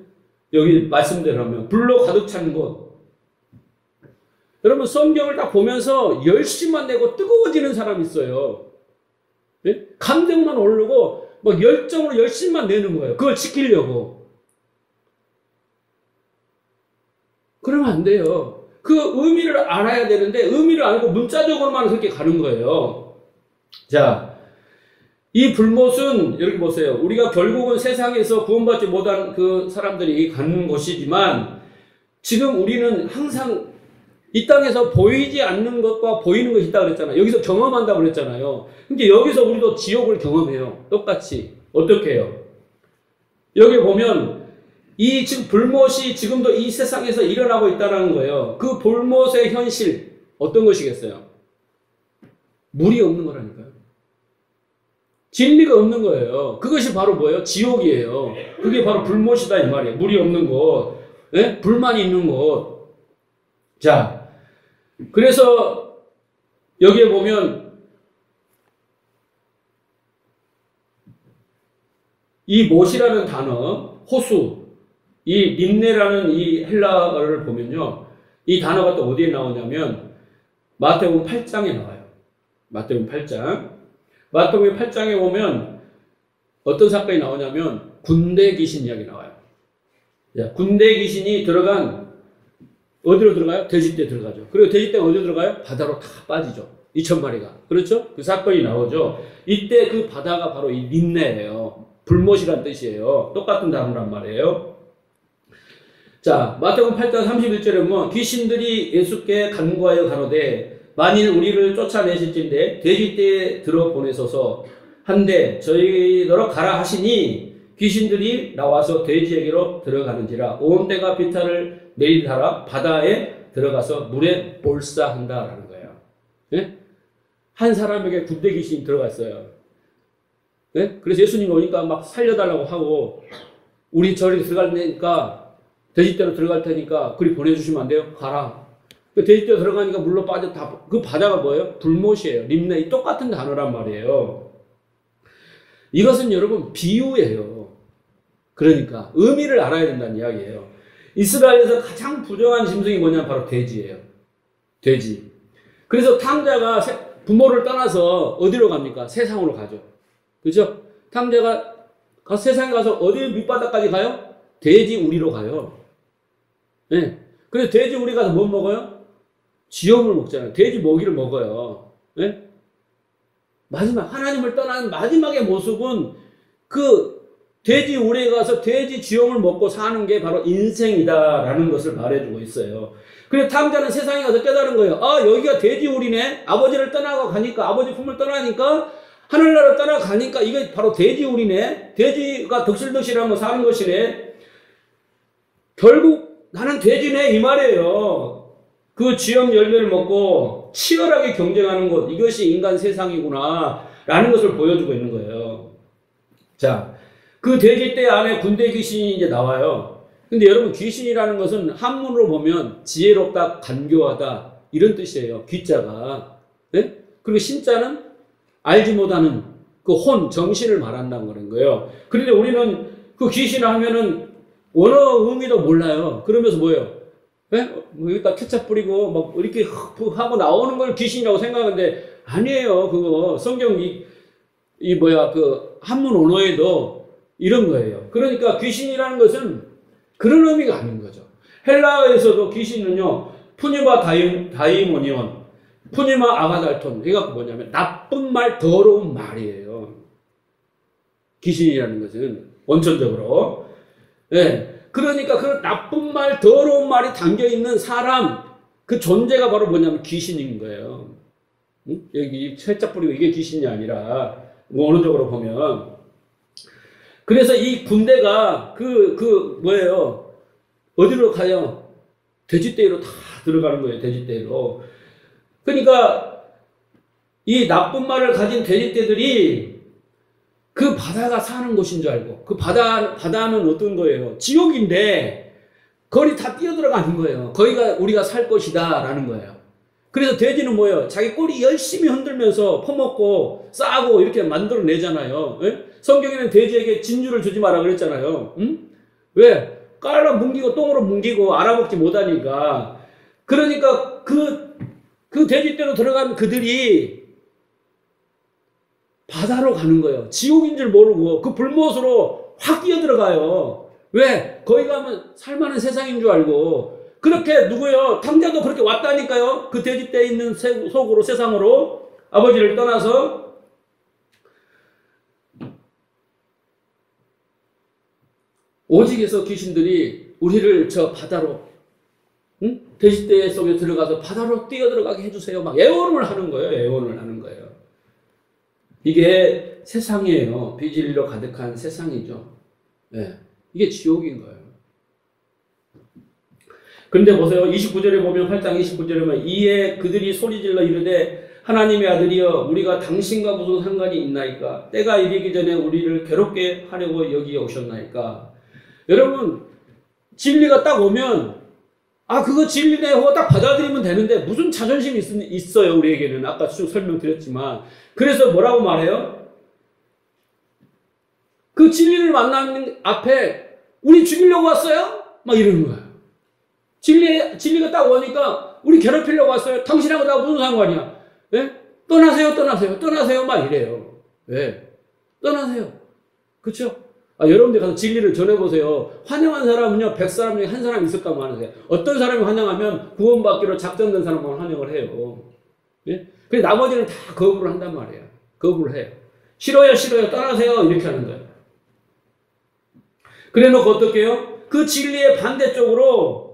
여기 말씀대로 하면 불로 가득 찬 곳. 여러분 성경을 딱 보면서 열심만 내고 뜨거워지는 사람이 있어요. 네? 감정만 오르고 막 열정으로 열심만 내는 거예요. 그걸 지키려고. 그러면 안 돼요. 그 의미를 알아야 되는데 의미를 알고 문자적으로만 그렇게 가는 거예요. 자, 이 불못은 여기 보세요. 우리가 결국은 세상에서 구원받지 못한 그 사람들이 가는 곳이지만 지금 우리는 항상 이 땅에서 보이지 않는 것과 보이는 것이 있다고 그랬잖아요. 여기서 경험한다고 그랬잖아요. 근데 여기서 우리도 지옥을 경험해요. 똑같이. 어떻게 해요? 여기 보면 이 지금 불못이 지금도 이 세상에서 일어나고 있다는 거예요. 그 불못의 현실 어떤 것이겠어요? 물이 없는 거라니까요. 진리가 없는 거예요. 그것이 바로 뭐예요? 지옥이에요. 그게 바로 불못이다 이 말이에요. 물이 없는 곳, 네? 불만이 있는 곳. 자, 그래서 여기에 보면 이 못이라는 단어, 호수, 이 림네라는 이 헬라어를 보면요. 이 단어가 또 어디에 나오냐면 마태복음 8장에 나와요. 마태복음 8장. 마태복음 8장에 보면 어떤 사건이 나오냐면 군대 귀신 이야기 나와요. 야, 군대 귀신이 어디로 들어가요? 돼지떼 들어가죠. 그리고 돼지떼가 어디로 들어가요? 바다로 다 빠지죠. 2,000마리가. 그렇죠? 그 사건이 나오죠. 이때 그 바다가 바로 이 림네예요. 불못이란 뜻이에요. 똑같은 단어란 말이에요. 자, 마태복음 8장 31절에 보면 귀신들이 예수께 간구하여 가로되 만일 우리를 쫓아내실진데 돼지떼에 들어보내소서 한데 저희더러 가라 하시니 귀신들이 나와서 돼지에게로 들어가는지라 온 때가 비탈을 내리다라 바다에 들어가서 물에 몰사한다라는 거예요. 네? 한 사람에게 군대 귀신이 들어갔어요. 네? 그래서 예수님 오니까 막 살려달라고 하고 우리 저리 들어갈 테니까 돼지떼로 들어갈 테니까 그리 보내주시면 안 돼요? 가라. 그 돼지떼로 들어가니까 물로 빠져 그 바다가 뭐예요? 불못이에요. 림네. 똑같은 단어란 말이에요. 이것은 여러분 비유예요. 그러니까 의미를 알아야 된다는 이야기예요. 이스라엘에서 가장 부정한 짐승이 뭐냐면 바로 돼지예요. 돼지. 그래서 탕자가 부모를 떠나서 어디로 갑니까? 세상으로 가죠. 그죠? 탕자가 세상에 가서 어디 밑바닥까지 가요? 돼지 우리로 가요. 네. 그래서 돼지 우리 가서 뭐 먹어요? 지형을 먹잖아요. 돼지 먹이를 먹어요. 네? 마지막 하나님을 떠난 마지막의 모습은 그 돼지 우리에 가서 돼지 쥐염을 먹고 사는 게 바로 인생이다라는 것을 말해주고 있어요. 그래서 탕자는 세상에 가서 깨달은 거예요. 아, 여기가 돼지 우리네. 아버지를 떠나고 가니까, 아버지 품을 떠나니까, 하늘나라를 떠나가니까 이게 바로 돼지 우리네. 돼지가 덕실덕실하면 사는 것이네. 결국 나는 돼지네 이 말이에요. 그 쥐염 열매를 먹고 치열하게 경쟁하는 것, 이것이 인간 세상이구나 라는 것을 보여주고 있는 거예요. 자, 그 돼지떼 안에 군대 귀신이 이제 나와요. 근데 여러분, 귀신이라는 것은 한문으로 보면 지혜롭다, 간교하다 이런 뜻이에요. 귀자가. 네? 그리고 신자는 알지 못하는 그 혼, 정신을 말한다는 거예요. 그런데 우리는 그 귀신 하면은 원어 의미도 몰라요. 그러면서 뭐예요? 네? 뭐 여기다 케첩 뿌리고 막 이렇게 하고 나오는 걸 귀신이라고 생각하는데 아니에요. 그거 성경 그 한문 언어에도 이런 거예요. 그러니까 귀신이라는 것은 그런 의미가 아닌 거죠. 헬라어에서도 귀신은요, 푸니마 다이모니온, 푸니마 아가달톤, 이거 뭐냐면 나쁜 말, 더러운 말이에요. 귀신이라는 것은 원천적으로. 네. 그러니까 그 나쁜 말, 더러운 말이 담겨 있는 사람, 그 존재가 바로 뭐냐면 귀신인 거예요. 응? 여기 살짝 뿌리고 이게 귀신이 아니라 뭐 어느적으로 보면. 그래서 이 군대가 뭐예요? 어디로 가요? 돼지떼이로 다 들어가는 거예요. 돼지떼이로. 그러니까 이 나쁜 말을 가진 돼지떼들이 그 바다가 사는 곳인 줄 알고, 그 바다는 어떤 거예요? 지옥인데 거기 다 뛰어들어가는 거예요. 거기가 우리가 살 것이다 라는 거예요. 그래서 돼지는 뭐예요? 자기 꼬리 열심히 흔들면서 퍼먹고 싸고 이렇게 만들어내잖아요. 예? 성경에는 돼지에게 진주를 주지 마라 그랬잖아요. 응? 왜? 깔아 뭉기고 똥으로 뭉기고 알아먹지 못하니까. 그러니까 그 돼지떼로 들어간 그들이 바다로 가는 거예요. 지옥인 줄 모르고 그 불못으로 확 뛰어들어가요. 왜? 거기 가면 살만한 세상인 줄 알고. 그렇게 누구요? 탕자도 그렇게 왔다니까요. 그 돼지떼에 있는 속으로, 세상으로 아버지를 떠나서. 오직에서 귀신들이 우리를 저 바다로, 응? 돼지떼 속에 들어가서 바다로 뛰어들어가게 해주세요. 막 애원을 하는 거예요. 애원을 하는 거예요. 이게 세상이에요. 비진리로 가득한 세상이죠. 네. 이게 지옥인 거예요. 그런데 보세요. 29절에 보면, 8장 29절에 보면, 이에 그들이 소리질러 이르되 하나님의 아들이여 우리가 당신과 무슨 상관이 있나이까? 때가 이르기 전에 우리를 괴롭게 하려고 여기에 오셨나이까? 여러분, 진리가 딱 오면 그거 진리네 하고 딱 받아들이면 되는데 무슨 자존심이 있어요, 우리에게는. 아까 쭉 설명드렸지만. 그래서 뭐라고 말해요? 그 진리를 만나는 앞에 우리 죽이려고 왔어요? 막 이러는 거예요. 진리가 딱 오니까 우리 괴롭히려고 왔어요? 당신하고 나하고 무슨 상관이야? 예? 떠나세요 막 이래요. 왜? 떠나세요. 그쵸? 여러분들 가서 진리를 전해보세요. 환영한 사람은요, 100사람 중에 한 사람 있을까 말하세요. 어떤 사람이 환영하면 구원받기로 작정된 사람만 환영을 해요. 예? 그래서 나머지는 다 거부를 한단 말이에요. 거부를 해요. 싫어요, 떠나세요. 이렇게 하는 거예요. 그래 놓고 어떻게 해요? 그 진리의 반대쪽으로,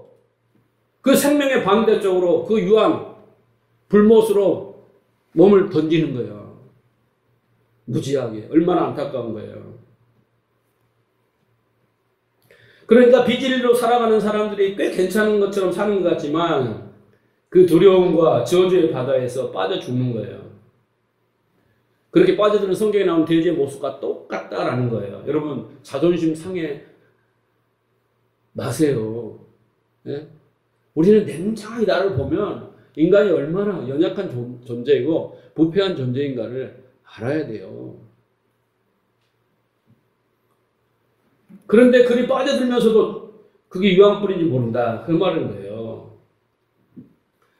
그 생명의 반대쪽으로, 그 유황, 불못으로 몸을 던지는 거예요. 무지하게. 얼마나 안타까운 거예요. 그러니까 비진리로 살아가는 사람들이 꽤 괜찮은 것처럼 사는 것 같지만 그 두려움과 저주의 바다에서 빠져 죽는 거예요. 그렇게 빠져드는 성경에 나온 돼지의 모습과 똑같다라는 거예요. 여러분, 자존심 상해 마세요. 네? 우리는 냉정하게 나를 보면 인간이 얼마나 연약한 존재이고 부패한 존재인가를 알아야 돼요. 그런데 그리 빠져들면서도 그게 유황불인지 모른다. 그 말인 거예요.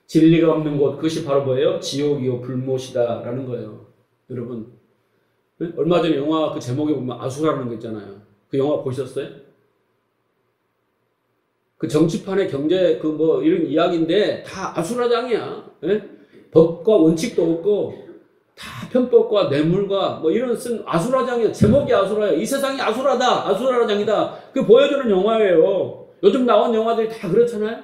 진리가 없는 곳, 그것이 바로 뭐예요? 지옥이요 불못이다 라는 거예요. 여러분, 얼마 전에 영화 그 제목에 보면 아수라는 거 있잖아요. 그 영화 보셨어요? 그 정치판의 경제 이런 이야기인데 다 아수라장이야. 예? 법과 원칙도 없고 다 편법과 뇌물과 뭐 이런 쓴 아수라장이에요. 제목이 아수라예요. 이 세상이 아수라다. 아수라장이다. 그 보여주는 영화예요. 요즘 나온 영화들이 다 그렇잖아요.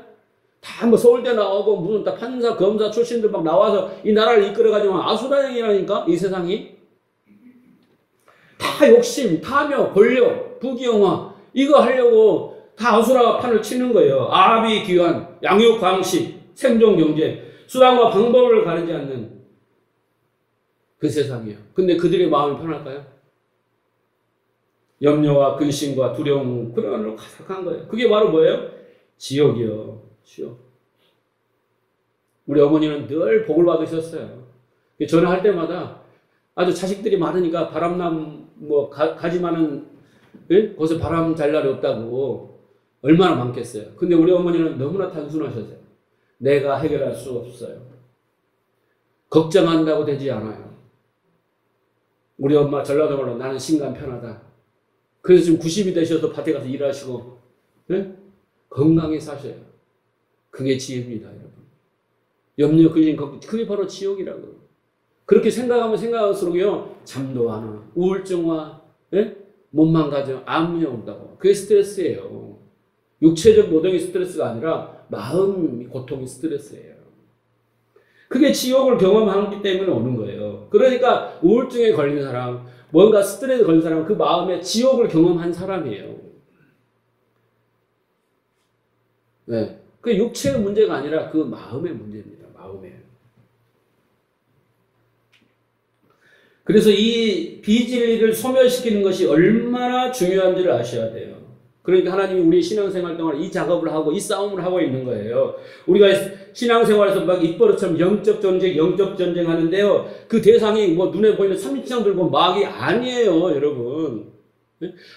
다 뭐 서울대 나오고 무슨 다 판사, 검사 출신들 막 나와서 이 나라를 이끌어가지고 아수라장이라니까 이 세상이. 다 욕심, 탐욕, 권력, 부귀영화 이거 하려고 다 아수라 판을 치는 거예요. 아비 귀환, 양육 광식, 생존 경제, 수단과 방법을 가리지 않는 그 세상이에요. 근데 그들의 마음이 편할까요? 염려와 근심과 두려움 그런 걸로 가득한 거예요. 그게 바로 뭐예요? 지옥이요. 지옥. 우리 어머니는 늘 복을 받으셨어요. 전화할 때마다 아주 자식들이 많으니까 바람남 뭐 가지 많은 곳에 바람 잘 날이 없다고 얼마나 많겠어요. 근데 우리 어머니는 너무나 단순하셨어요. 내가 해결할 수 없어요. 걱정한다고 되지 않아요. 우리 엄마 전라도 말로 나는 신간 편하다. 그래서 지금 90이 되셔서 밭에 가서 일하시고 네? 건강히 사셔요. 그게 지혜입니다, 여러분. 염려, 근심, 그게 바로 지옥이라고. 그렇게 생각하면 생각할수록요 잠도 안 와, 우울증과 네? 몸만 가져 아무 용 없다고. 그게 스트레스예요. 육체적 노동이 스트레스가 아니라 마음 고통이 스트레스예요. 그게 지옥을 경험하기 때문에 오는 거예요. 그러니까 우울증에 걸린 사람, 뭔가 스트레스에 걸린 사람은 그 마음에 지옥을 경험한 사람이에요. 네. 그 육체의 문제가 아니라 그 마음의 문제입니다. 마음에. 그래서 이 비진리를 소멸시키는 것이 얼마나 중요한지를 아셔야 돼요. 그러니까 하나님이 우리 신앙생활 동안 이 작업을 하고 이 싸움을 하고 있는 거예요. 우리가 신앙생활에서 막 입버릇처럼 영적 전쟁 하는데요. 그 대상이 뭐 눈에 보이는 삼십장 들고 막이 아니에요, 여러분.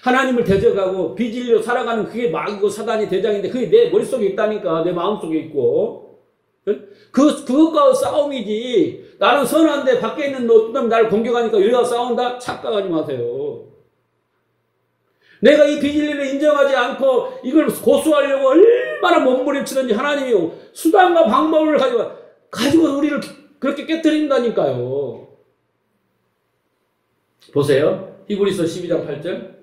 하나님을 대적하고 비진리로 살아가는 그게 막이고 사단이 대장인데 그게 내 머릿속에 있다니까. 내 마음속에 있고. 그것과 싸움이지. 나는 선한데 밖에 있는 어떤 놈이 나를 공격하니까 여기가 싸운다? 착각하지 마세요. 내가 이 비진리를 인정하지 않고 이걸 고수하려고 얼마나 몸부림치는지 하나님이 수단과 방법을 가지고 우리를 그렇게 깨뜨린다니까요. 보세요. 히브리서 12장 8절.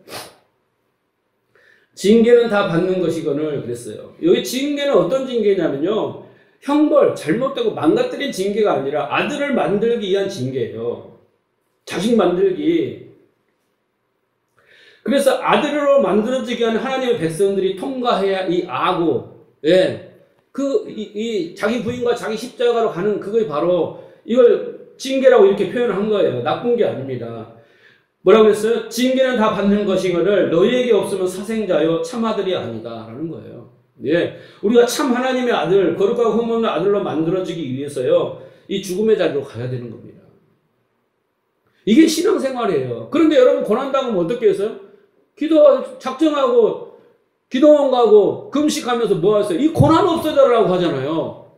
징계는 다 받는 것이거늘 그랬어요. 여기 징계는 어떤 징계냐면요. 형벌, 잘못되고 망가뜨린 징계가 아니라 아들을 만들기 위한 징계예요. 자식 만들기. 그래서 아들로 만들어지게 하는 하나님의 백성들이 통과해야 이 악고, 예. 이 자기 부인과 자기 십자가로 가는 그게 바로 이걸 징계라고 이렇게 표현을 한 거예요. 나쁜 게 아닙니다. 뭐라고 했어요? 징계는 다 받는 것이거늘 너희에게 없으면 사생자요 참 아들이 아니다. 라는 거예요. 예. 우리가 참 하나님의 아들, 거룩하고 흠없는 아들로 만들어지기 위해서요. 이 죽음의 자리로 가야 되는 겁니다. 이게 신앙생활이에요. 그런데 여러분 고난당하면 어떻게 했어요? 기도 작정하고 기도원 가고 금식하면서 뭐 하세요? 이 고난 없어져라고 하잖아요.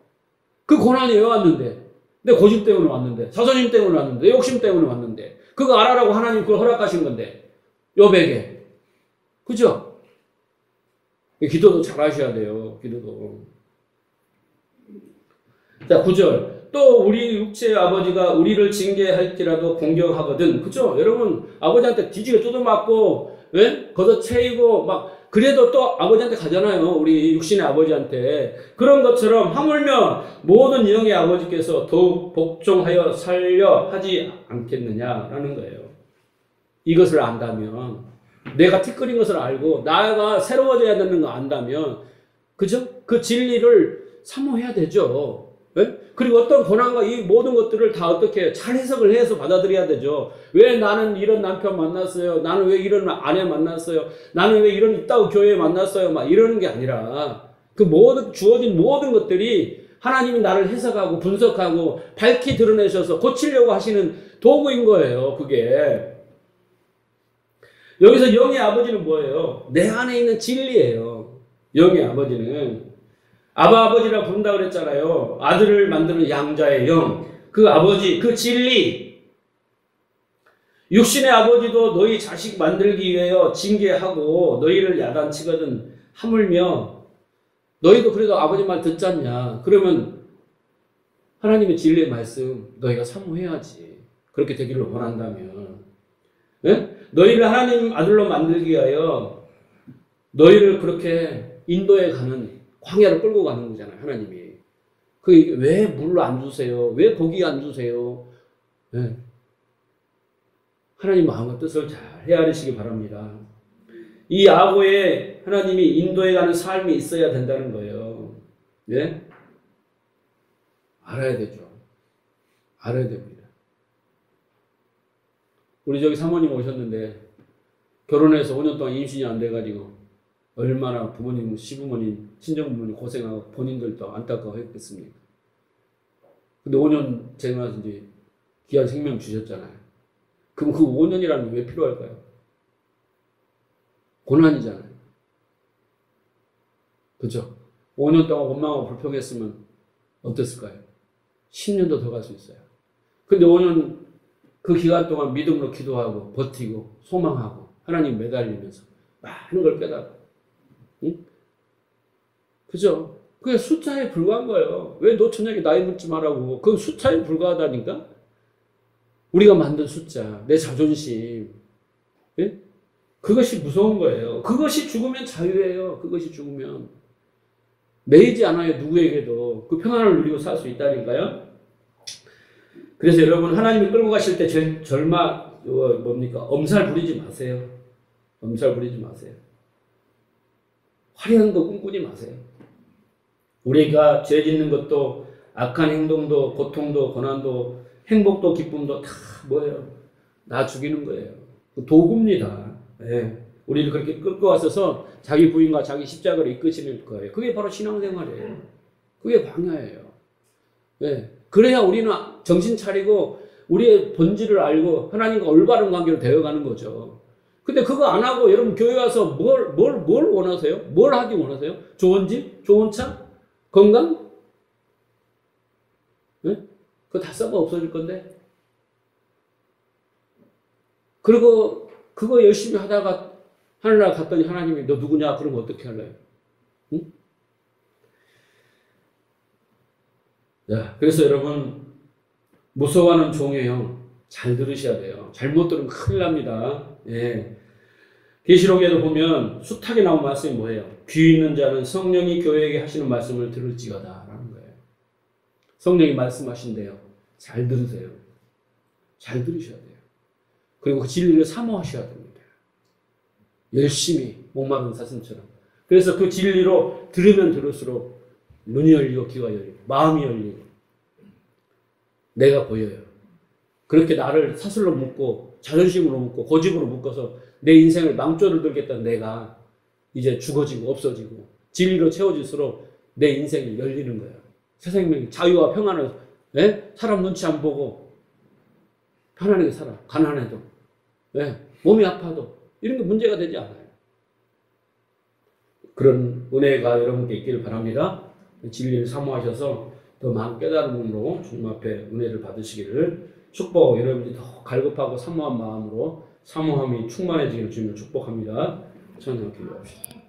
그 고난이 왜 왔는데? 내 고집 때문에 왔는데, 자존심 때문에 왔는데, 욕심 때문에 왔는데, 그거 알아라고 하나님 그걸 허락하신 건데, 욥에게. 그죠? 기도도 잘 하셔야 돼요. 기도도. 자, 9절. 또 우리 육체의 아버지가 우리를 징계할지라도 공경하거든. 그죠? 여러분, 아버지한테 뒤지게 뜯어맞고, 예? 걷어채이고, 막, 그래도 또 아버지한테 가잖아요. 우리 육신의 아버지한테. 그런 것처럼 하물며 모든 영의 아버지께서 더욱 복종하여 살려 하지 않겠느냐라는 거예요. 이것을 안다면, 내가 티끌인 것을 알고, 나가 새로워져야 되는 거 안다면, 그죠? 그 진리를 사모해야 되죠. 네? 그리고 어떤 고난과 이 모든 것들을 다 어떻게 잘 해석을 해서 받아들여야 되죠. 왜 나는 이런 남편 만났어요? 나는 왜 이런 아내 만났어요? 나는 왜 이런 이따구 교회에 만났어요? 막 이러는 게 아니라 그 모든 주어진 모든 것들이 하나님이 나를 해석하고 분석하고 밝히 드러내셔서 고치려고 하시는 도구인 거예요. 그게. 여기서 영의 아버지는 뭐예요? 내 안에 있는 진리예요. 영의 아버지는. 아버지라 부른다고 그랬잖아요. 아들을 만드는 양자의 영. 그 아버지, 그 진리. 육신의 아버지도 너희 자식 만들기 위하여 징계하고 너희를 야단치거든. 하물며 너희도 그래도 아버지 말 듣잖냐. 그러면 하나님의 진리의 말씀 너희가 사모해야지. 그렇게 되기를 원한다면. 예? 너희를 하나님 아들로 만들기 위하여 너희를 그렇게 인도에 가는 광야를 끌고 가는 거잖아요. 하나님이. 왜 물 안 주세요? 왜 고기 안 주세요? 예. 하나님 마음과 뜻을 잘 헤아리시기 바랍니다. 이 야고에 하나님이 인도에 가는 삶이 있어야 된다는 거예요. 예? 알아야 되죠. 알아야 됩니다. 우리 저기 사모님 오셨는데 결혼해서 5년 동안 임신이 안 돼가지고 얼마나 부모님, 시부모님, 친정부모님 고생하고 본인들도 안타까워했겠습니까? 근데 5년 지나서 이제 귀한 생명 주셨잖아요. 그럼 그 5년이라는 게 왜 필요할까요? 고난이잖아요. 그죠? 5년 동안 원망하고 불평했으면 어땠을까요? 10년도 더 갈 수 있어요. 근데 5년 그 기간 동안 믿음으로 기도하고 버티고 소망하고 하나님 매달리면서 많은 걸 깨닫고, 응? 그죠? 그게 숫자에 불과한 거예요. 왜 노처녀에게 나이 묻지 말라고. 그건 숫자에 불과하다니까? 우리가 만든 숫자, 내 자존심, 예? 그것이 무서운 거예요. 그것이 죽으면 자유예요. 그것이 죽으면. 매이지 않아요. 누구에게도. 그 평안을 누리고 살 수 있다니까요. 그래서 여러분 하나님이 끌고 가실 때 엄살 부리지 마세요. 엄살 부리지 마세요. 화려한 거 꿈꾸지 마세요. 우리가 죄 짓는 것도 악한 행동도 고통도 고난도 행복도 기쁨도 다 뭐예요? 나 죽이는 거예요. 도구입니다. 예. 우리를 그렇게 끌고 왔어서 자기 부인과 자기 십자가를 이끄시는 거예요. 그게 바로 신앙생활이에요. 그게 광야예요. 예. 그래야 우리는 정신 차리고 우리의 본질을 알고 하나님과 올바른 관계로 되어가는 거죠. 근데 그거 안 하고 여러분 교회 와서 뭘 원하세요? 뭘 하기 원하세요? 좋은 집? 좋은 차? 건강? 예? 그거 다 썩어 없어질 건데. 그리고 그거 열심히 하다가 하늘나라 갔더니 하나님이 너 누구냐? 그러면 어떻게 할래요? 응? 자, 그래서 여러분 무서워하는 종이에요. 잘 들으셔야 돼요. 잘못 들으면 큰일 납니다. 예. 계시록에도 보면 숱하게 나온 말씀이 뭐예요? 귀 있는 자는 성령이 교회에게 하시는 말씀을 들을지어다 라는 거예요. 성령이 말씀하신대요. 잘 들으세요. 잘 들으셔야 돼요. 그리고 그 진리를 사모하셔야 됩니다. 열심히 목마른 사슴처럼. 그래서 그 진리로 들으면 들을수록 눈이 열리고 귀가 열리고 마음이 열리고 내가 보여요. 그렇게 나를 사슬로 묶고 자존심으로 묶고 고집으로 묶어서 내 인생을 망조를 들겠다는 내가 이제 죽어지고 없어지고 진리로 채워질수록 내 인생이 열리는 거예요. 새 생명이 자유와 평안을, 예? 사람 눈치 안 보고 편안하게 살아. 가난해도, 예? 몸이 아파도 이런 게 문제가 되지 않아요. 그런 은혜가 여러분께 있기를 바랍니다. 진리를 사모하셔서 더 많은 깨달음으로 주님 앞에 은혜를 받으시기를 축복, 여러분이 더 갈급하고 사모한 마음으로 사모함이 충만해지기를 주님을 축복합니다. 찬양 기도합시다.